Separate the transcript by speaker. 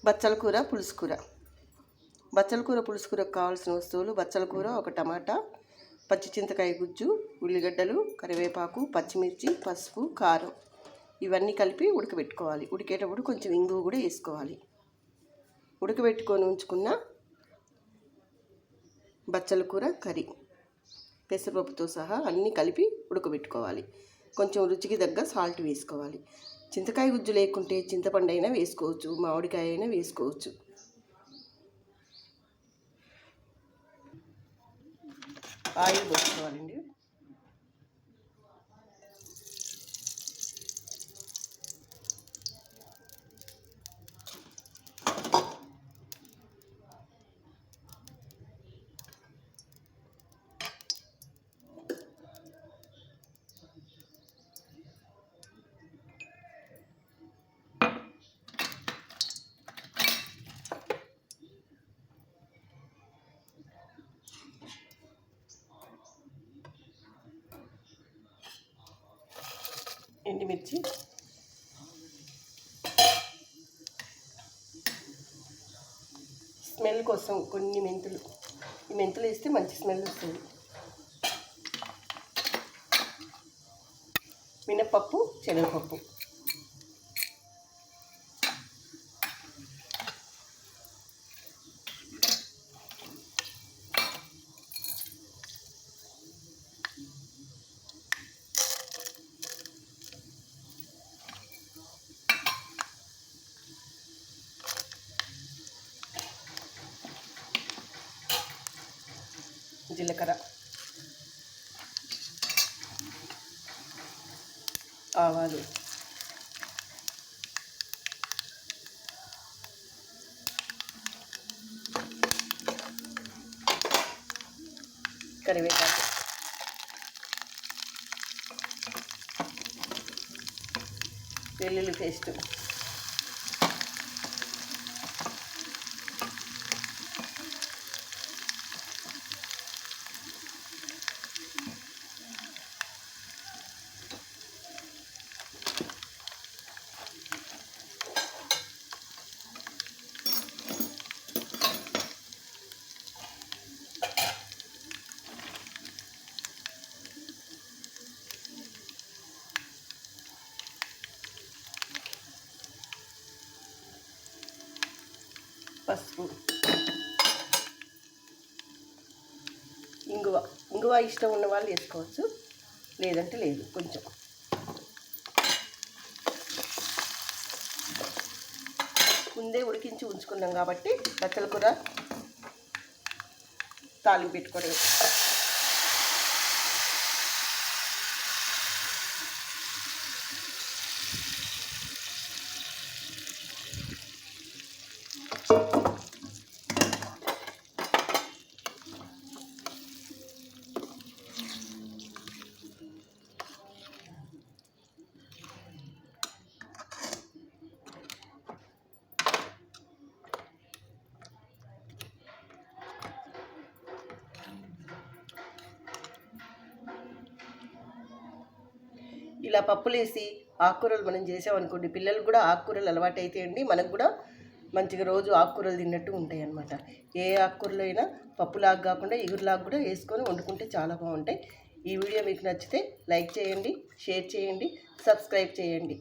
Speaker 1: బచ్చల కూర పులుసు కూర. బచ్చల కూర పులుసు కూరకు కావాల్సిన వస్తువులు: బచ్చల కూర, ఒక టమాటా, పచ్చి చింతకాయ గుజ్జు, ఉల్లిగడ్డలు, కరివేపాకు, పచ్చిమిర్చి, పసుపు, కారం. ఇవన్నీ కలిపి ఉడకబెట్టుకోవాలి. ఉడికేటప్పుడు కొంచెం ఇంగువ కూడా వేసుకోవాలి. ఉడకబెట్టుకొని ఉంచుకున్న బచ్చల కూర కర్రీ పెసరపప్పుతో సహా అన్నీ కలిపి ఉడకబెట్టుకోవాలి. కొంచెం రుచికి తగ్గ సాల్ట్ వేసుకోవాలి. చింతకాయ గుజ్జు లేకుంటే చింతపండు అయినా వేసుకోవచ్చు, మామిడికాయ అయినా వేసుకోవచ్చు. ఆయిల్ పోసుకోవాలండి. ఎండుమిర్చి, స్మెల్ కోసం కొన్ని మెంతులు. ఈ మెంతులు వేస్తే మంచి స్మెల్ వస్తుంది. మినపప్పు, శనగపప్పు. జీలకర్ర, ఆవాలు, కరివేపాకు, వెల్లుల్లి పేస్ట్, పసుపు, ఇంగువ ఇష్టం ఉన్న వాళ్ళు వేసుకోవచ్చు, లేదంటే లేదు. కొంచెం ముందే ఉడికించి ఉంచుకున్నాం కాబట్టి బచ్చల కూర తాలింపు పెట్టుకోవడం. ఇలా పప్పులు వేసి ఆకుకూరలు మనం చేసామనుకోండి, పిల్లలకు కూడా ఆకుకూరలు అలవాటు అవుతాయండి. మనకు కూడా మంచిగా రోజు ఆకుకూరలు తిన్నట్టు ఉంటాయి అన్నమాట. ఏ ఆకుకూరలు అయినా పప్పులాగా కాకుండా ఇగురులాగా కూడా వేసుకొని వండుకుంటే చాలా బాగుంటాయి. ఈ వీడియో మీకు నచ్చితే లైక్ చేయండి, షేర్ చేయండి, సబ్స్క్రైబ్ చేయండి.